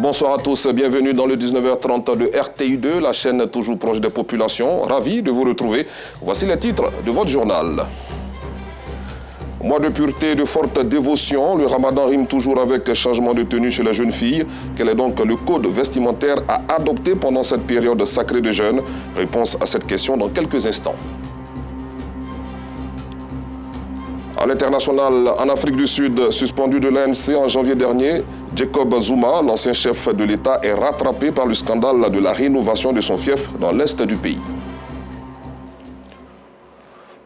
Bonsoir à tous, bienvenue dans le 19h30 de RTI2, la chaîne toujours proche des populations. Ravi de vous retrouver. Voici les titres de votre journal. Mois de pureté et de forte dévotion, le ramadan rime toujours avec changement de tenue chez les jeunes filles. Quel est donc le code vestimentaire à adopter pendant cette période sacrée de jeûne? Réponse à cette question dans quelques instants. À l'international, en Afrique du Sud, suspendu de l'ANC en janvier dernier, Jacob Zuma, l'ancien chef de l'État, est rattrapé par le scandale de la rénovation de son fief dans l'est du pays.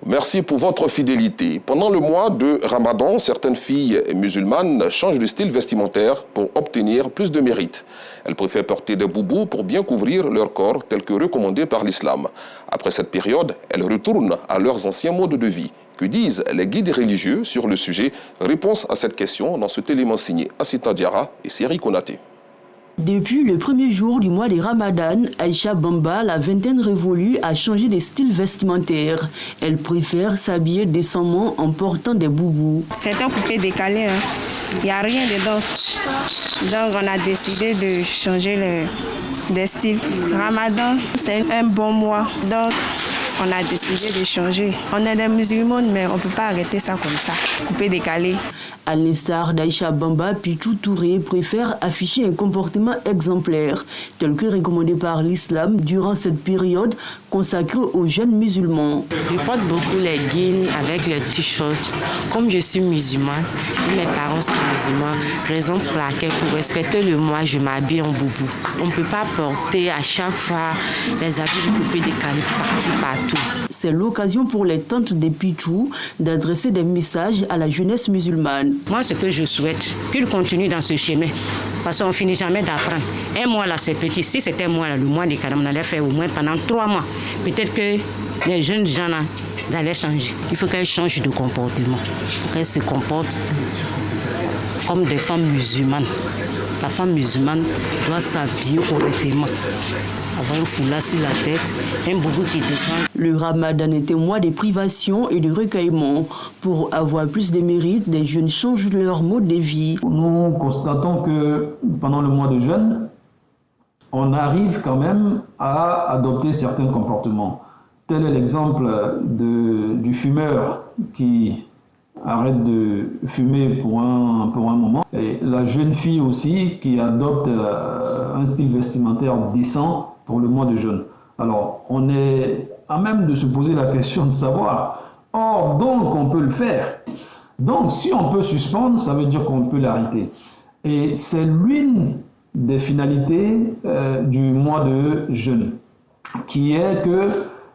Merci pour votre fidélité. Pendant le mois de Ramadan, certaines filles musulmanes changent de style vestimentaire pour obtenir plus de mérite. Elles préfèrent porter des boubous pour bien couvrir leur corps, tel que recommandé par l'islam. Après cette période, elles retournent à leurs anciens modes de vie. Que disent les guides religieux sur le sujet? Réponse à cette question dans ce élément signé Assita Diarra et Seri Konaté. Depuis le premier jour du mois de Ramadan, Aïcha Bamba, la vingtaine révolue, a changé de style vestimentaire. Elle préfère s'habiller décemment en portant des boubous. C'est un coupé décalé, hein. Il n'y a rien dedans. Donc on a décidé de changer le style. Ramadan, c'est un bon mois. Donc on a décidé de changer. On est des musulmans, mais on ne peut pas arrêter ça comme ça. Coupé décalé. À l'instar d'Aïcha Bamba, Pichou Touré préfère afficher un comportement exemplaire, tel que recommandé par l'islam durant cette période consacrée aux jeunes musulmans. Je porte beaucoup les guines avec les t-shirts. Comme je suis musulmane, mes parents sont musulmans, raison pour laquelle pour respecter le mois, je m'habille en boubou. On ne peut pas porter à chaque fois les habits de coupé décalés partout. C'est l'occasion pour les tantes des Pichou d'adresser des messages à la jeunesse musulmane. Moi, ce que je souhaite, qu'ils continuent dans ce chemin, parce qu'on ne finit jamais d'apprendre. Un mois là, c'est petit. Si c'était moi, là, le mois des Karam, on allait faire au moins pendant 3 mois. Peut-être que les jeunes gens là, allaient changer. Il faut qu'elles changent de comportement. Il faut qu'elles se comportent comme des femmes musulmanes. La femme musulmane doit s'habiller correctement. Avoir un foulard sur la tête, un boubou qui descend. Le ramadan est un mois de privation et de recueillement. Pour avoir plus de mérite, les jeunes changent leur mode de vie. Nous constatons que pendant le mois de jeûne, on arrive quand même à adopter certains comportements. Tel est l'exemple du fumeur qui arrête de fumer pour un moment. Et la jeune fille aussi qui adopte un style vestimentaire décent pour le mois de jeûne. Alors, on est à même de se poser la question de savoir, or, donc, on peut le faire. Donc, si on peut suspendre, ça veut dire qu'on peut l'arrêter. Et c'est l'une des finalités du mois de jeûne, qui est que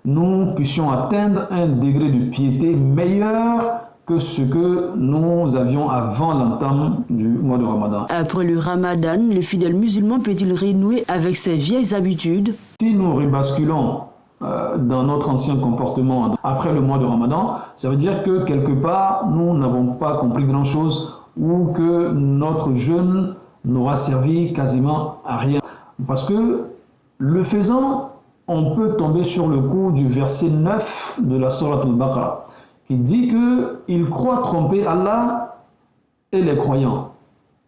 nous puissions atteindre un degré de piété meilleur que ce que nous avions avant l'entame du mois de Ramadan. Après le Ramadan, le fidèle musulman peut-il renouer avec ses vieilles habitudes? Si nous rebasculons dans notre ancien comportement après le mois de Ramadan, ça veut dire que quelque part, nous n'avons pas compris grand-chose ou que notre jeûne n'aura servi quasiment à rien. Parce que le faisant, on peut tomber sur le coup du verset 9 de la sourate Al-Baqarah. Il dit qu'ils croient tromper Allah et les croyants.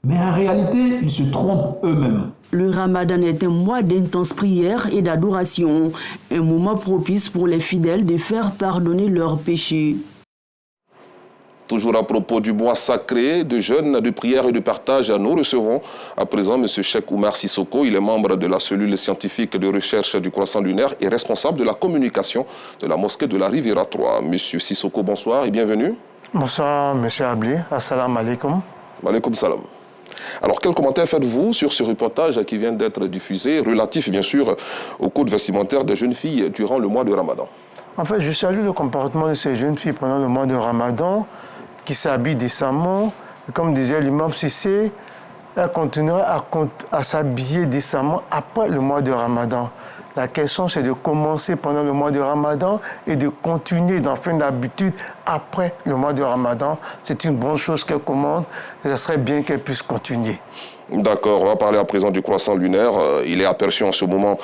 Mais en réalité, ils se trompent eux-mêmes. Le Ramadan est un mois d'intense prière et d'adoration, un moment propice pour les fidèles de faire pardonner leurs péchés. Toujours à propos du mois sacré de jeûne, de prière et de partage, nous recevons à présent M. Cheikh Oumar Sissoko. Il est membre de la cellule scientifique de recherche du croissant lunaire et responsable de la communication de la mosquée de la Riviera 3. M. Sissoko, bonsoir et bienvenue. Bonsoir, M. Abli. Assalamu alaikum. Wa alaikum salam. Alors, quel commentaire faites-vous sur ce reportage qui vient d'être diffusé, relatif bien sûr au code vestimentaire des jeunes filles durant le mois de Ramadan? En fait, je salue le comportement de ces jeunes filles pendant le mois de Ramadan, qui s'habillent décemment. Et comme disait l'imam Sissé, elle continuera à s'habiller décemment après le mois de Ramadan. La question, c'est de commencer pendant le mois de Ramadan et de continuer d'en faire d'habitude après le mois de Ramadan. C'est une bonne chose qu'elle commande et ce serait bien qu'elle puisse continuer. D'accord, on va parler à présent du croissant lunaire. Il est aperçu en ce moment,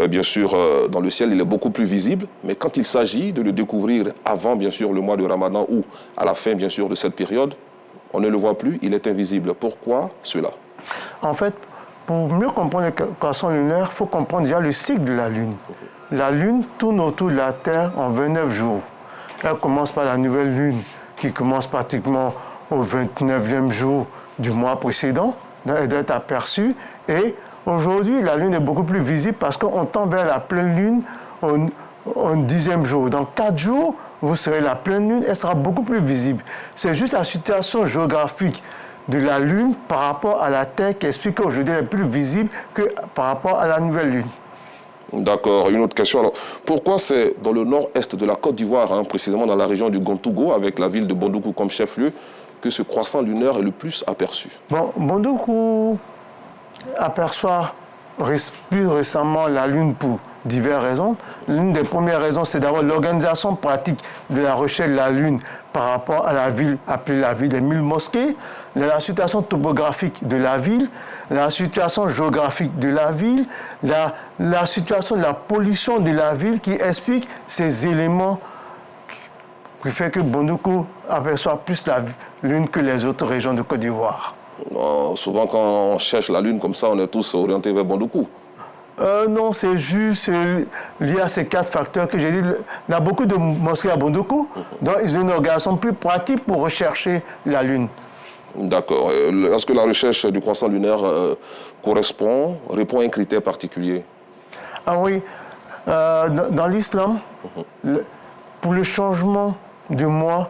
bien sûr, dans le ciel, il est beaucoup plus visible. Mais quand il s'agit de le découvrir avant, bien sûr, le mois de Ramadan ou à la fin, bien sûr, de cette période, on ne le voit plus, il est invisible. Pourquoi cela? En fait, Pour mieux comprendre le croissant lunaire, il faut comprendre déjà le cycle de la Lune. La Lune tourne autour de la Terre en 29 jours. Elle commence par la nouvelle Lune, qui commence pratiquement au 29e jour du mois précédent. Donc elle doit être aperçue. Et aujourd'hui, la Lune est beaucoup plus visible parce qu'on tend vers la pleine Lune au 10e jour. Dans 4 jours, vous serez la pleine Lune, elle sera beaucoup plus visible. C'est juste la situation géographique de la Lune par rapport à la Terre qui explique qu'aujourd'hui elle est plus visible que par rapport à la nouvelle Lune. D'accord. Une autre question. Alors, pourquoi c'est dans le nord-est de la Côte d'Ivoire, précisément dans la région du Gontougo, avec la ville de Bondoukou comme chef-lieu, que ce croissant lunaire est le plus aperçu? Bon, Bondoukou aperçoit plus récemment la Lune pour diverses raisons. L'une des premières raisons, c'est d'abord l'organisation pratique de la recherche de la Lune par rapport à la ville appelée la ville des 1000 mosquées, la situation topographique de la ville, la situation géographique de la ville, la situation de la pollution de la ville qui explique ces éléments qui fait que Bondoukou aperçoit plus la Lune que les autres régions de Côte d'Ivoire. Souvent, quand on cherche la Lune comme ça, on est tous orientés vers Bondoukou. Non, c'est juste lié à ces 4 facteurs que j'ai dit. Il y a beaucoup de mosquées à Bondoukou, donc ils ont une organisation plus pratique pour rechercher la Lune. D'accord. Est-ce que la recherche du croissant lunaire répond à un critère particulier? Ah oui. Dans l'islam, pour le changement du mois,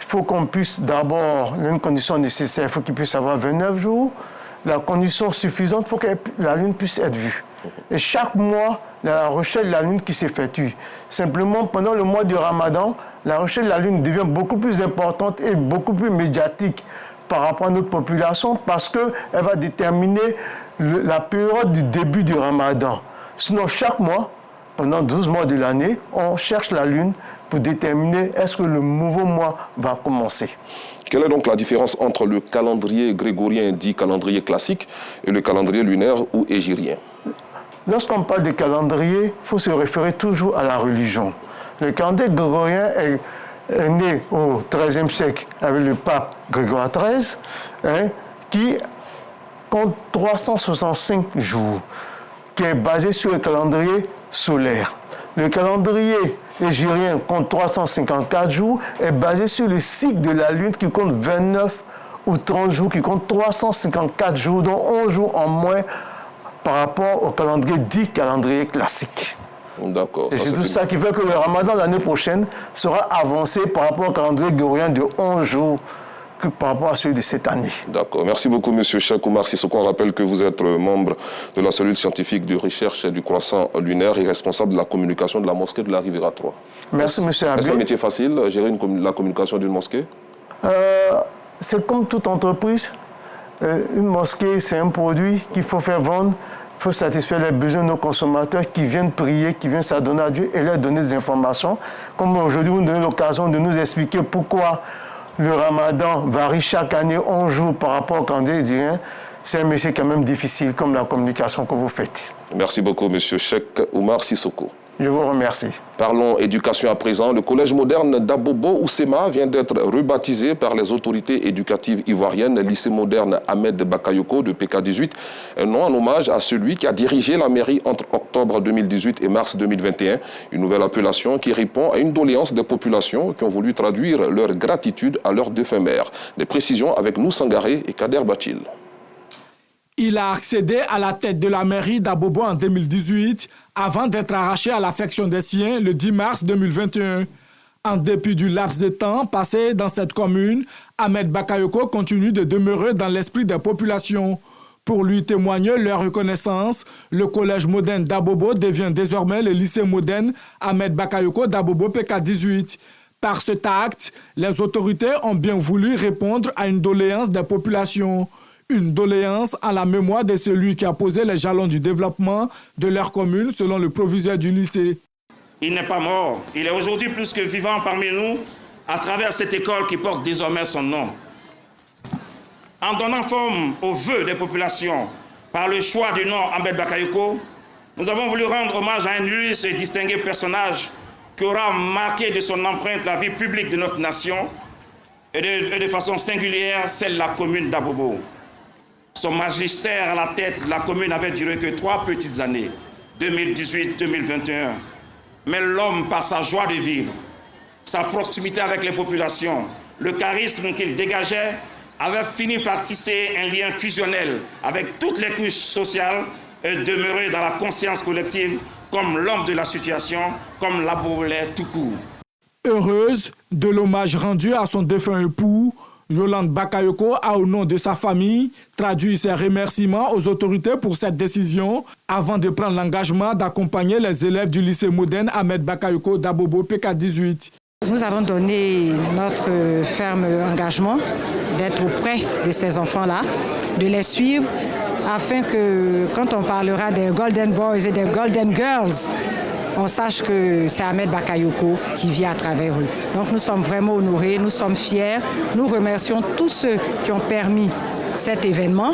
il faut qu'on puisse d'abord, une condition nécessaire, il faut qu'il puisse avoir 29 jours. La condition suffisante, il faut que la Lune puisse être vue. Et chaque mois, la recherche de la Lune qui s'effectue. Simplement, pendant le mois du Ramadan, la recherche de la Lune devient beaucoup plus importante et beaucoup plus médiatique par rapport à notre population parce qu'elle va déterminer la période du début du Ramadan. Sinon, chaque mois, pendant 12 mois de l'année, on cherche la Lune pour déterminer est-ce que le nouveau mois va commencer. Quelle est donc la différence entre le calendrier grégorien dit calendrier classique et le calendrier lunaire ou hégirien? Lorsqu'on parle de calendrier, il faut se référer toujours à la religion. Le calendrier grégorien est né au XIIIe siècle avec le pape Grégoire XIII, qui compte 365 jours, qui est basé sur le calendrier solaire. Le calendrier hégirien compte 354 jours, est basé sur le cycle de la Lune qui compte 29 ou 30 jours, qui compte 354 jours, dont 11 jours en moins par rapport au calendrier dit calendrier classique. D'accord. Et c'est tout ça qui fait que le Ramadan l'année prochaine sera avancé par rapport au calendrier grégorien de 11 jours que par rapport à celui de cette année. D'accord. Merci beaucoup, M. Cheikh Oumar Sissoko. On rappelle que vous êtes membre de la cellule scientifique de recherche du croissant lunaire et responsable de la communication de la mosquée de la Riviera 3. Merci, M. Abé. Est-ce un métier facile, gérer la communication d'une mosquée? C'est comme toute entreprise. Une mosquée, c'est un produit qu'il faut faire vendre. Il faut satisfaire les besoins de nos consommateurs qui viennent prier, qui viennent s'adonner à Dieu et leur donner des informations. Comme aujourd'hui, vous nous donnez l'occasion de nous expliquer pourquoi le Ramadan varie chaque année 11 jours par rapport au calendrier hégirien. C'est un métier quand même difficile comme la communication que vous faites. Merci beaucoup, M. Cheikh Oumar Sissoko. Je vous remercie. Parlons éducation à présent. Le collège moderne d'Abobo Oussema vient d'être rebaptisé par les autorités éducatives ivoiriennes, lycée moderne Ahmed Bakayoko de PK18, un nom en hommage à celui qui a dirigé la mairie entre octobre 2018 et mars 2021. Une nouvelle appellation qui répond à une doléance des populations qui ont voulu traduire leur gratitude à leur défunt maire. Des précisions avec nous Sangaré et Kader Bachil. Il a accédé à la tête de la mairie d'Abobo en 2018 avant d'être arraché à l'affection des siens le 10 mars 2021. En dépit du laps de temps passé dans cette commune, Ahmed Bakayoko continue de demeurer dans l'esprit des populations. Pour lui témoigner leur reconnaissance, le collège moderne d'Abobo devient désormais le lycée moderne Ahmed Bakayoko d'Abobo PK18. Par cet acte, les autorités ont bien voulu répondre à une doléance des populations. Une doléance à la mémoire de celui qui a posé les jalons du développement de leur commune, selon le proviseur du lycée. Il n'est pas mort. Il est aujourd'hui plus que vivant parmi nous à travers cette école qui porte désormais son nom. En donnant forme aux vœux des populations par le choix du nom Ahmed Bakayoko, nous avons voulu rendre hommage à un illustre et distingué personnage qui aura marqué de son empreinte la vie publique de notre nation et de façon singulière celle de la commune d'Abobo. Son magistère à la tête de la commune n'avait duré que 3 petites années, 2018-2021. Mais l'homme, par sa joie de vivre, sa proximité avec les populations, le charisme qu'il dégageait, avait fini par tisser un lien fusionnel avec toutes les couches sociales et demeurer dans la conscience collective comme l'homme de la situation, comme l'Abobolais tout court. Heureuse de l'hommage rendu à son défunt époux, Yolande Bakayoko a, au nom de sa famille, traduit ses remerciements aux autorités pour cette décision avant de prendre l'engagement d'accompagner les élèves du lycée moderne Ahmed Bakayoko d'Abobo PK18. Nous avons donné notre ferme engagement d'être auprès de ces enfants-là, de les suivre afin que quand on parlera des Golden Boys et des Golden Girls, on sache que c'est Ahmed Bakayoko qui vit à travers eux. Donc nous sommes vraiment honorés, nous sommes fiers. Nous remercions tous ceux qui ont permis cet événement.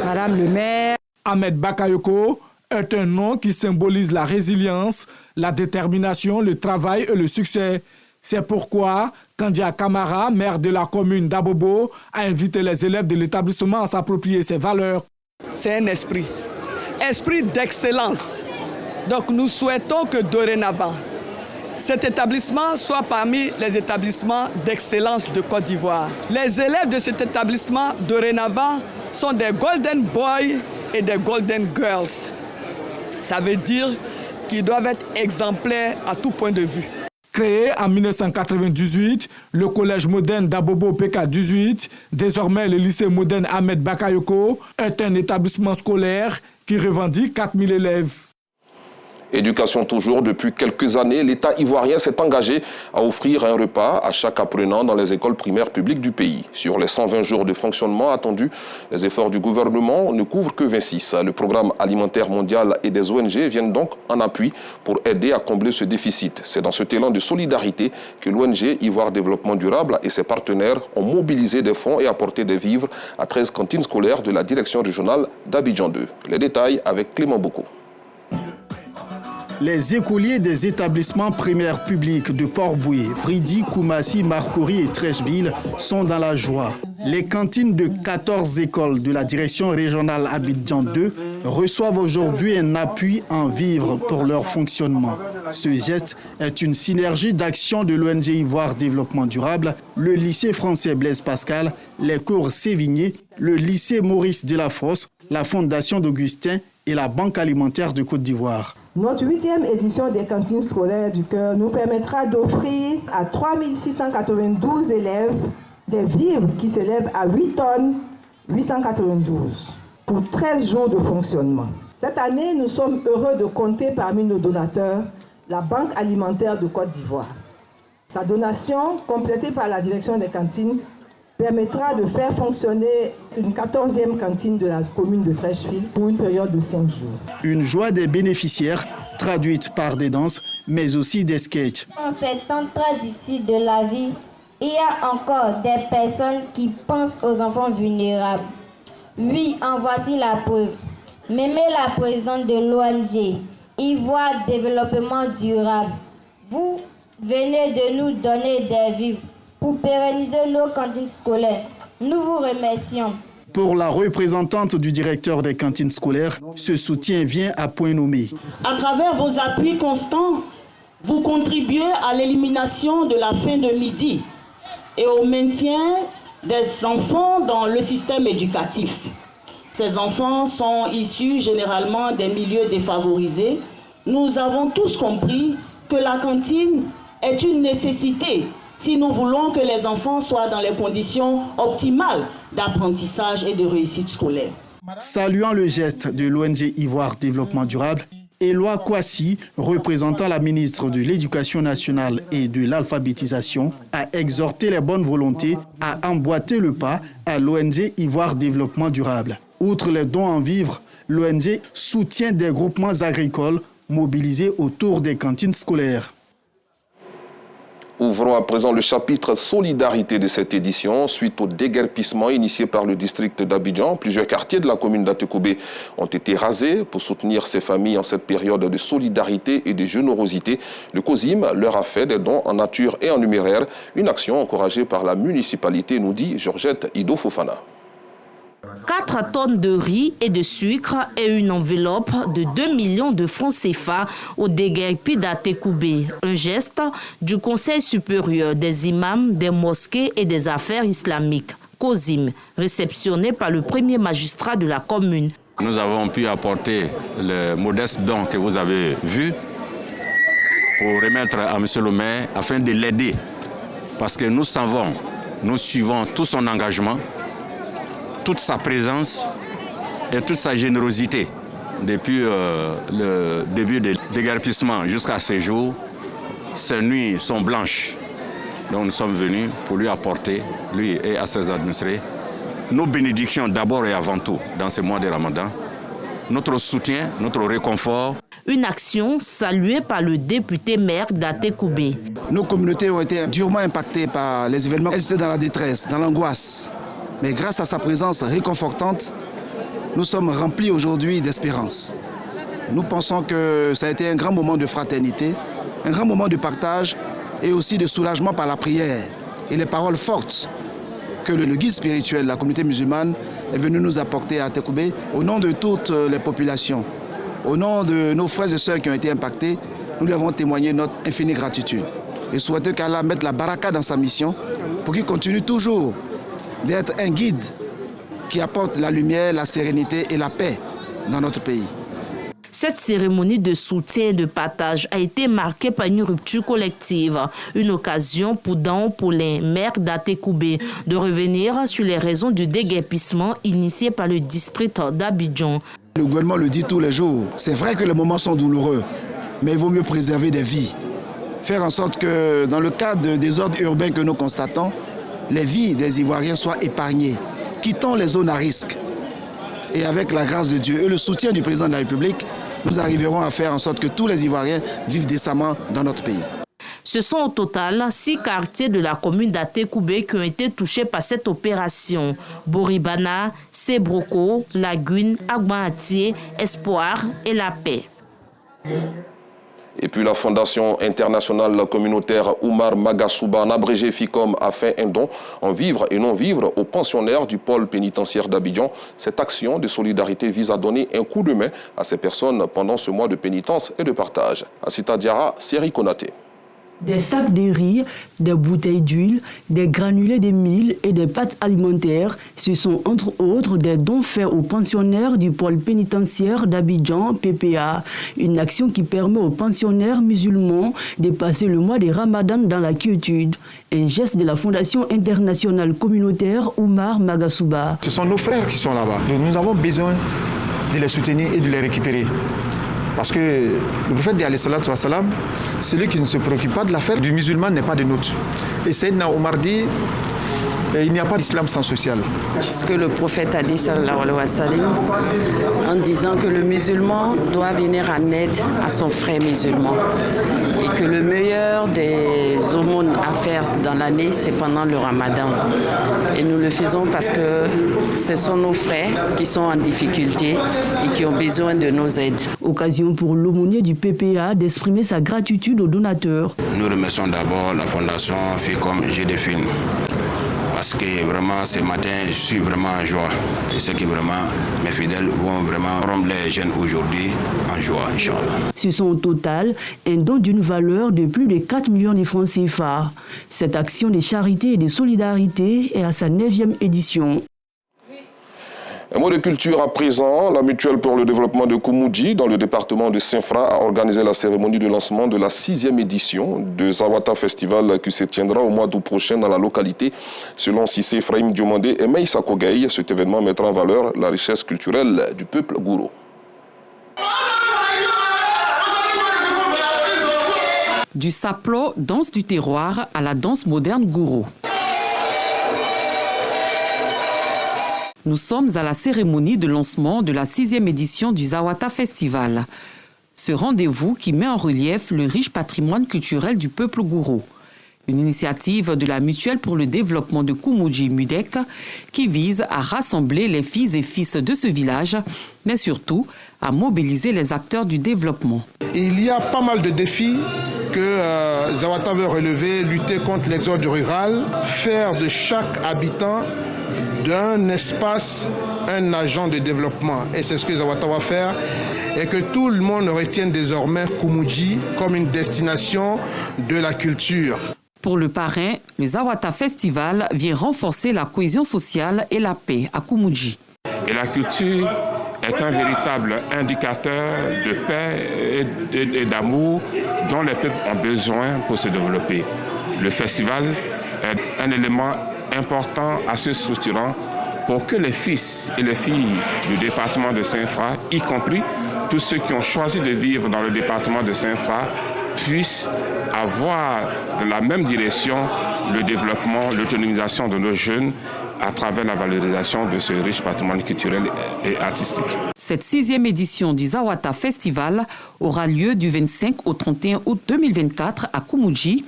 Madame le maire. Ahmed Bakayoko est un nom qui symbolise la résilience, la détermination, le travail et le succès. C'est pourquoi Kandia Kamara, maire de la commune d'Abobo, a invité les élèves de l'établissement à s'approprier ses valeurs. C'est un esprit d'excellence. Donc nous souhaitons que dorénavant, cet établissement soit parmi les établissements d'excellence de Côte d'Ivoire. Les élèves de cet établissement dorénavant sont des Golden Boys et des Golden Girls. Ça veut dire qu'ils doivent être exemplaires à tout point de vue. Créé en 1998, le collège moderne d'Abobo PK18, désormais le lycée moderne Ahmed Bakayoko, est un établissement scolaire qui revendique 4000 élèves. Éducation toujours, depuis quelques années, l'État ivoirien s'est engagé à offrir un repas à chaque apprenant dans les écoles primaires publiques du pays. Sur les 120 jours de fonctionnement attendus, les efforts du gouvernement ne couvrent que 26. Le programme alimentaire mondial et des ONG viennent donc en appui pour aider à combler ce déficit. C'est dans cet élan de solidarité que l'ONG Ivoire Développement Durable et ses partenaires ont mobilisé des fonds et apporté des vivres à 13 cantines scolaires de la direction régionale d'Abidjan 2. Les détails avec Clément Boko. Les écoliers des établissements primaires publics de Port-Boué, Vridi, Koumassi, Marcory et Trècheville sont dans la joie. Les cantines de 14 écoles de la direction régionale Abidjan 2 reçoivent aujourd'hui un appui en vivres pour leur fonctionnement. Ce geste est une synergie d'action de l'ONG Ivoire Développement Durable, le lycée français Blaise Pascal, les cours Sévigné, le lycée Maurice Delafosse, la fondation d'Augustin et la Banque alimentaire de Côte d'Ivoire. Notre 8e édition des cantines scolaires du cœur nous permettra d'offrir à 3692 élèves des vivres qui s'élèvent à 8 tonnes 892 pour 13 jours de fonctionnement. Cette année, nous sommes heureux de compter parmi nos donateurs la Banque alimentaire de Côte d'Ivoire. Sa donation, complétée par la direction des cantines, permettra de faire fonctionner une 14e cantine de la commune de Trècheville pour une période de 5 jours. Une joie des bénéficiaires, traduite par des danses, mais aussi des sketchs. En ces temps très difficiles de la vie, il y a encore des personnes qui pensent aux enfants vulnérables. Oui, en voici la preuve. Mémé, la présidente de l'ONG Ivoire Développement Durable, vous venez de nous donner des vivres pour pérenniser nos cantines scolaires. Nous vous remercions. Pour la représentante du directeur des cantines scolaires, ce soutien vient à point nommé. À travers vos appuis constants, vous contribuez à l'élimination de la faim de midi et au maintien des enfants dans le système éducatif. Ces enfants sont issus généralement des milieux défavorisés. Nous avons tous compris que la cantine est une nécessité si nous voulons que les enfants soient dans les conditions optimales d'apprentissage et de réussite scolaire. Saluant le geste de l'ONG Ivoire Développement Durable, Éloi Kouassi, représentant la ministre de l'Éducation nationale et de l'alphabétisation, a exhorté les bonnes volontés à emboîter le pas à l'ONG Ivoire Développement Durable. Outre les dons en vivres, l'ONG soutient des groupements agricoles mobilisés autour des cantines scolaires. Ouvrons à présent le chapitre solidarité de cette édition. Suite au déguerpissement initié par le district d'Abidjan, plusieurs quartiers de la commune d'Atekoubé ont été rasés pour soutenir ces familles en cette période de solidarité et de générosité. Le COSIM leur a fait des dons en nature et en numéraire, une action encouragée par la municipalité, nous dit Georgette Ido Fofana. 4 tonnes de riz et de sucre et une enveloppe de 2 millions de francs CFA au déguerpi d'Atekoubé. Un geste du Conseil supérieur des imams, des mosquées et des affaires islamiques, COSIM, réceptionné par le premier magistrat de la commune. Nous avons pu apporter le modeste don que vous avez vu pour remettre à M. le maire afin de l'aider. Parce que nous savons, nous suivons tout son engagement, toute sa présence et toute sa générosité depuis le début du déguerpissement jusqu'à ce jour. Ces nuits sont blanches. Donc nous sommes venus pour lui apporter, lui et à ses administrés, nos bénédictions d'abord et avant tout dans ce mois de Ramadan, notre soutien, notre réconfort. Une action saluée par le député maire d'Atekoubé. Nos communautés ont été durement impactées par les événements. Elles étaient dans la détresse, dans l'angoisse. Mais grâce à sa présence réconfortante, nous sommes remplis aujourd'hui d'espérance. Nous pensons que ça a été un grand moment de fraternité, un grand moment de partage et aussi de soulagement par la prière et les paroles fortes que le guide spirituel de la communauté musulmane est venu nous apporter à Atekoubé au nom de toutes les populations. Au nom de nos frères et sœurs qui ont été impactés, nous lui avons témoigné notre infinie gratitude et souhaitons qu'Allah mette la baraka dans sa mission pour qu'il continue toujours d'être un guide qui apporte la lumière, la sérénité et la paix dans notre pays. Cette cérémonie de soutien et de partage a été marquée par une rupture collective, une occasion pour Dan Paulin, maire d'Atekoubé, de revenir sur les raisons du déguerpissement initié par le district d'Abidjan. Le gouvernement le dit tous les jours, c'est vrai que les moments sont douloureux, mais il vaut mieux préserver des vies. Faire en sorte que dans le cadre des désordres urbains que nous constatons, les vies des Ivoiriens soient épargnées. Quittons les zones à risque. Et avec la grâce de Dieu et le soutien du président de la République, nous arriverons à faire en sorte que tous les Ivoiriens vivent décemment dans notre pays. Ce sont au total 6 quartiers de la commune d'Atekoubé qui ont été touchés par cette opération. Boribana, Sebroko, Lagune, Agbanatier, Espoir et La Paix. Et puis la Fondation internationale communautaire Oumar Magasuba, en abrégé FICOM, a fait un don en vivre et non-vivre aux pensionnaires du pôle pénitentiaire d'Abidjan. Cette action de solidarité vise à donner un coup de main à ces personnes pendant ce mois de pénitence et de partage. Asita Diara, Seri Konaté. Des sacs de riz, des bouteilles d'huile, des granulés de mil et des pâtes alimentaires, ce sont entre autres des dons faits aux pensionnaires du pôle pénitentiaire d'Abidjan, PPA. Une action qui permet aux pensionnaires musulmans de passer le mois de Ramadan dans la quiétude. Un geste de la Fondation internationale communautaire Oumar Magasuba. Ce sont nos frères qui sont là-bas. Nous avons besoin de les soutenir et de les récupérer. Parce que le prophète dit, alayhi salatu wa salam, celui qui ne se préoccupe pas de l'affaire du musulman n'est pas de nôtre. Et Sayyidina Omar dit, il n'y a pas d'islam sans social. Ce que le prophète a dit, sallallahu alayhi wa sallam, en disant que le musulman doit venir en aide à son frère musulman. Et que le meilleur des aumônes à faire dans l'année, c'est pendant le Ramadan. Et nous le faisons parce que ce sont nos frères qui sont en difficulté et qui ont besoin de nos aides. Occasion pour l'aumônier du PPA d'exprimer sa gratitude aux donateurs. Nous remercions d'abord la Fondation FICOM GDFILM. Parce que vraiment, ce matin, je suis vraiment en joie. Et c'est que vraiment, mes fidèles vont vraiment rendre les jeunes aujourd'hui en joie, Inch'Allah. Ce sont au total un don d'une valeur de plus de 4 millions de francs CFA. Cette action de charité et de solidarité est à sa 9e édition. Un mot de culture à présent. La Mutuelle pour le développement de Koumoudji, dans le département de Saint-Fra, a organisé la cérémonie de lancement de la 6e édition de Zawata Festival qui se tiendra au mois d'août prochain dans la localité. Selon Sissé Ephraim Diomandé et Meïssa Kogaï, cet événement mettra en valeur la richesse culturelle du peuple gouro. Du saplo, danse du terroir, à la danse moderne gouro. Nous sommes à la cérémonie de lancement de la 6e édition du Zawata Festival. Ce rendez-vous qui met en relief le riche patrimoine culturel du peuple gouro. Une initiative de la Mutuelle pour le développement de Koumoudji Mudek qui vise à rassembler les filles et fils de ce village, mais surtout à mobiliser les acteurs du développement. Il y a pas mal de défis que Zawata veut relever, lutter contre l'exode rural, faire de chaque habitant d'un espace un agent de développement. Et c'est ce que Zawata va faire. Et que tout le monde retienne désormais Koumoudji comme une destination de la culture. Pour le parrain, le Zawata Festival vient renforcer la cohésion sociale et la paix à Koumoudji. Et la culture est un véritable indicateur de paix et d'amour dont les peuples ont besoin pour se développer. Le festival est un élément important, assez structurant, pour que les fils et les filles du département de Saint-Fra, y compris tous ceux qui ont choisi de vivre dans le département de Saint-Fra, puissent avoir de la même direction le développement, l'autonomisation de nos jeunes à travers la valorisation de ce riche patrimoine culturel et artistique. Cette 6e édition du Zawata Festival aura lieu du 25 au 31 août 2024 à Koumoudji,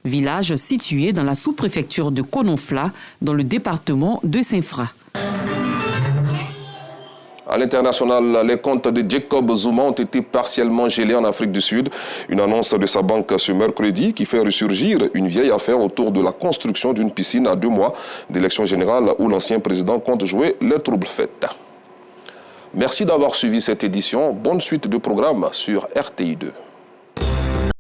village situé dans la sous-préfecture de Kononfla, dans le département de Saint-Fra. À l'international, les comptes de Jacob Zuma ont été partiellement gelés en Afrique du Sud. Une annonce de sa banque ce mercredi qui fait ressurgir une vieille affaire autour de la construction d'une piscine à 2 mois d'élection générale où l'ancien président compte jouer les troubles faits. Merci d'avoir suivi cette édition. Bonne suite de programme sur RTI2.